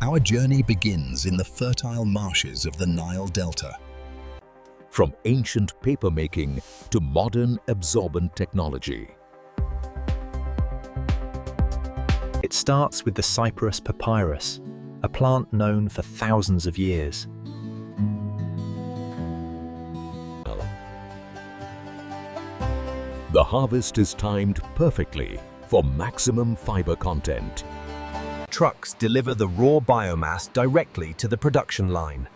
Our journey begins in the fertile marshes of the Nile Delta. From ancient papermaking to modern absorbent technology. It starts with the cypress papyrus, a plant known for thousands of years. The harvest is timed perfectly for maximum fiber content. Trucks deliver the raw biomass directly to the production line.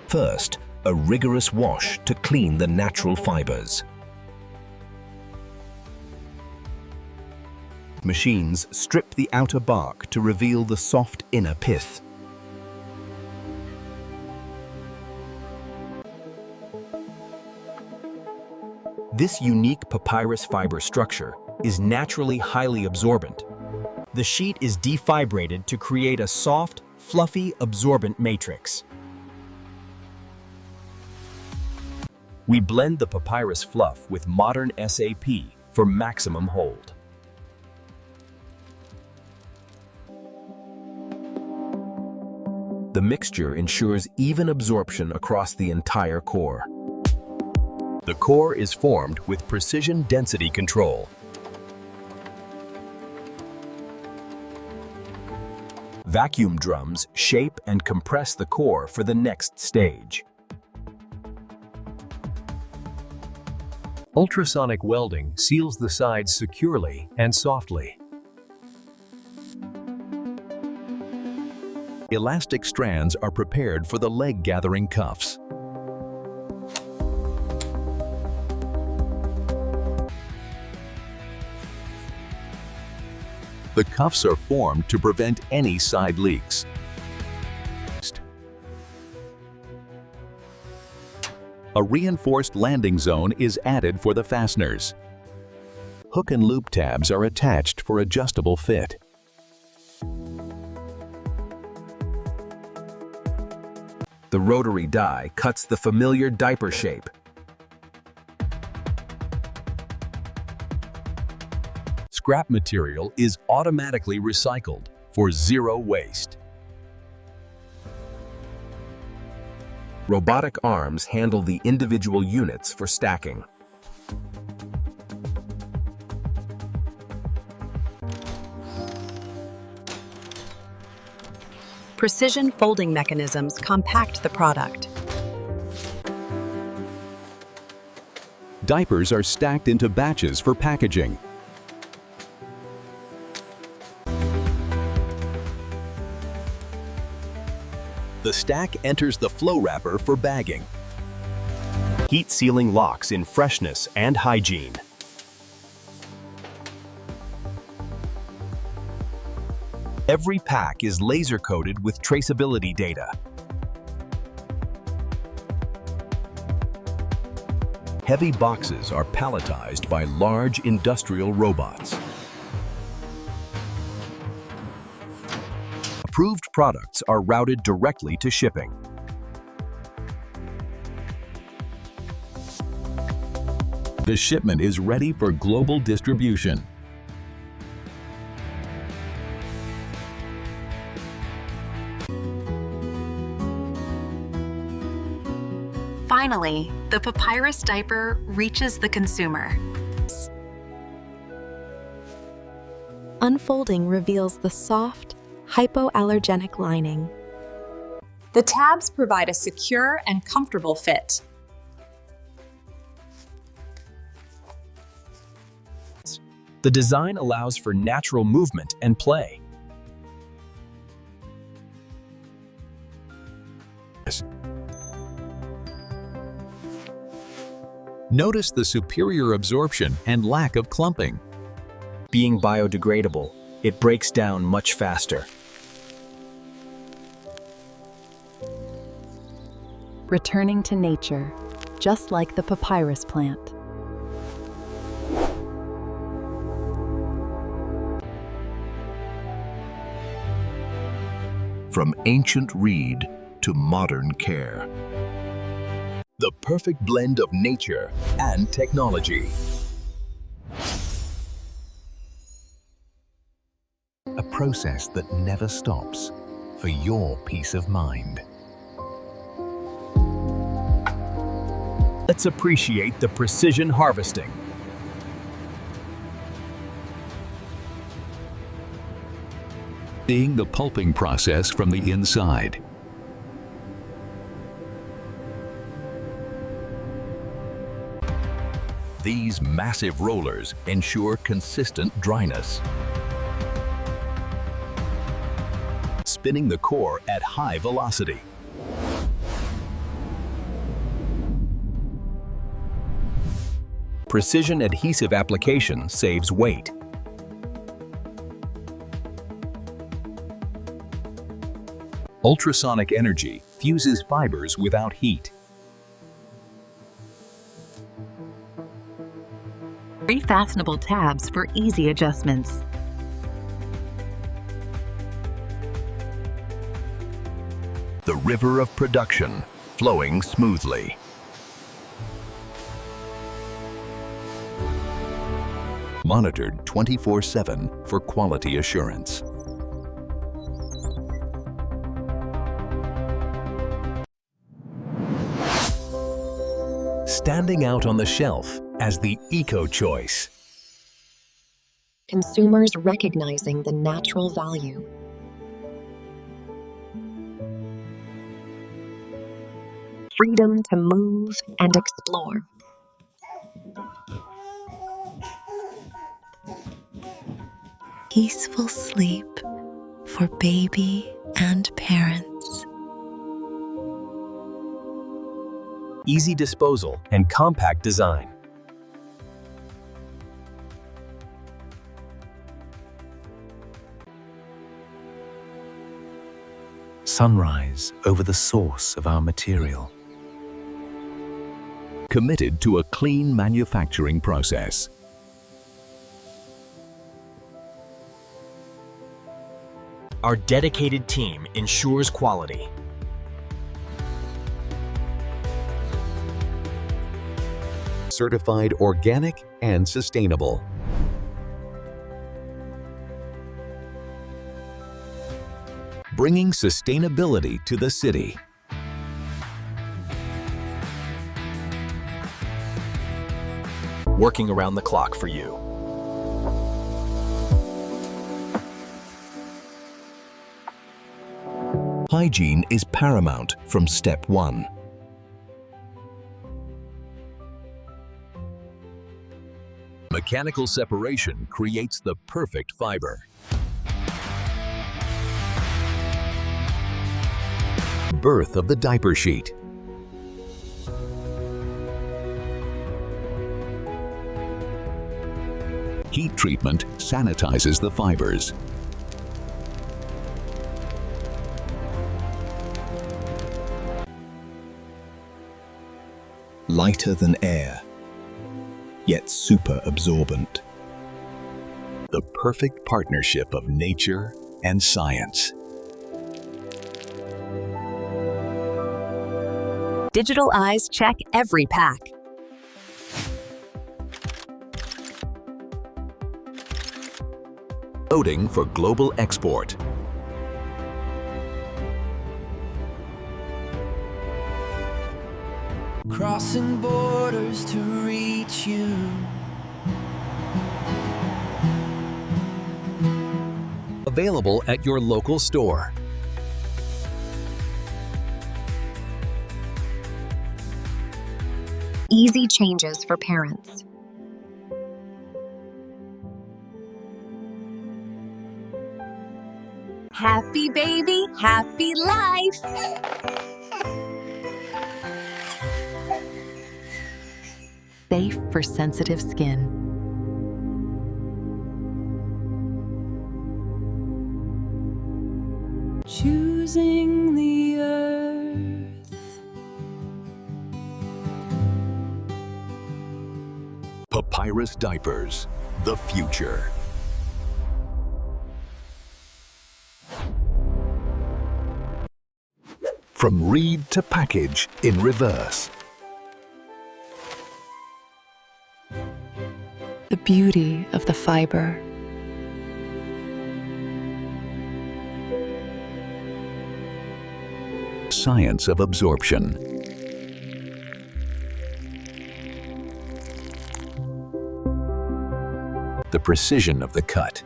First, a rigorous wash to clean the natural fibers. Machines strip the outer bark to reveal the soft inner pith. This unique papyrus fiber structure is naturally highly absorbent. The sheet is defibrated to create a soft, fluffy, absorbent matrix. We blend the papyrus fluff with modern SAP for maximum hold. The mixture ensures even absorption across the entire core. The core is formed with precision density control. Vacuum drums shape and compress the core for the next stage. Ultrasonic welding seals the sides securely and softly. Elastic strands are prepared for the leg-gathering cuffs. The cuffs are formed to prevent any side leaks. A reinforced landing zone is added for the fasteners. Hook and loop tabs are attached for adjustable fit. The rotary die cuts the familiar diaper shape. Scrap material is automatically recycled for zero waste. Robotic arms handle the individual units for stacking. Precision folding mechanisms compact the product. Diapers are stacked into batches for packaging. The stack enters the flow wrapper for bagging. Heat sealing locks in freshness and hygiene. Every pack is laser-coated with traceability data. Heavy boxes are palletized by large industrial robots. Approved products are routed directly to shipping. The shipment is ready for global distribution. Finally, the Papyrus diaper reaches the consumer. Unfolding reveals the soft, hypoallergenic lining. The tabs provide a secure and comfortable fit. The design allows for natural movement and play. Notice the superior absorption and lack of clumping. Being biodegradable, it breaks down much faster. Returning to nature, just like the papyrus plant. From ancient reed to modern care. The perfect blend of nature and technology. process that never stops for your peace of mind. Let's appreciate the precision harvesting. Seeing the pulping process from the inside. These massive rollers ensure consistent dryness. Spinning the core at high velocity. Precision adhesive application saves weight. Ultrasonic energy fuses fibers without heat. Refastenable tabs for easy adjustments. The river of production flowing smoothly. Monitored 24/7 for quality assurance. Standing out on the shelf as the eco-choice. Consumers recognizing the natural value. Freedom to move and explore. Peaceful sleep for baby and parents. Easy disposal and compact design. Sunrise over the source of our material. Committed to a clean manufacturing process. Our dedicated team ensures quality. Certified organic and sustainable. Bringing sustainability to the city. Working around the clock for you. Hygiene is paramount from step 1. Mechanical separation creates the perfect fiber. Birth of the diaper sheet. Heat treatment sanitizes the fibers. Lighter than air, yet super absorbent. The perfect partnership of nature and science. Digital eyes check every pack. Loading for global export. Crossing borders to reach you. Available at your local store. Easy changes for parents. Happy baby, happy life. Safe for sensitive skin. Choosing the earth. Papyrus Diapers, the future. From reed to package in reverse. The beauty of the fiber. Science of absorption. The precision of the cut.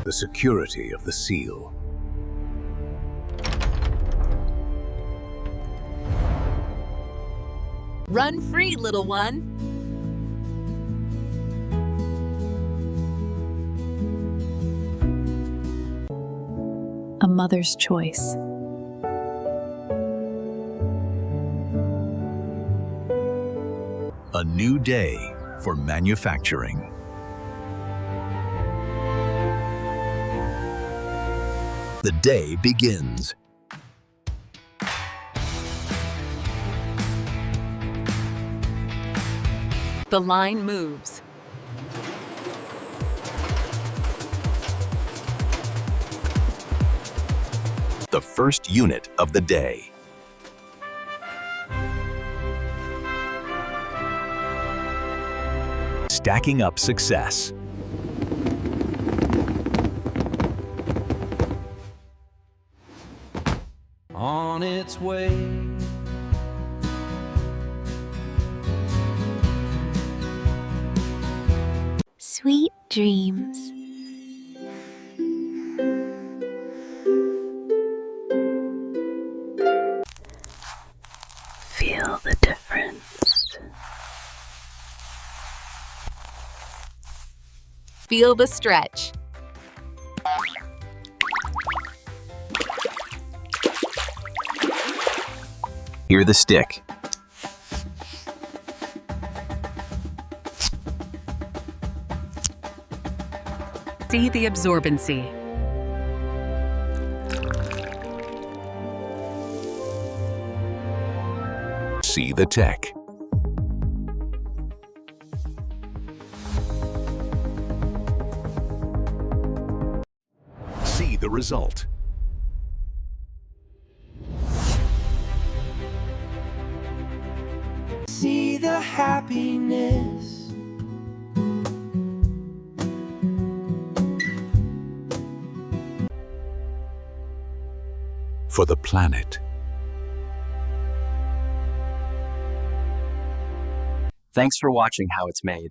The security of the seal. Run free, little one. A mother's choice. A new day for manufacturing. The day begins. The line moves. The first unit of the day. Stacking up success. On its way. Sweet dreams. Feel the difference. Feel the stretch. Hear the stick. See the absorbency. See the tech. See the result. See the happiness. For the planet. Thanks for watching How It's Made.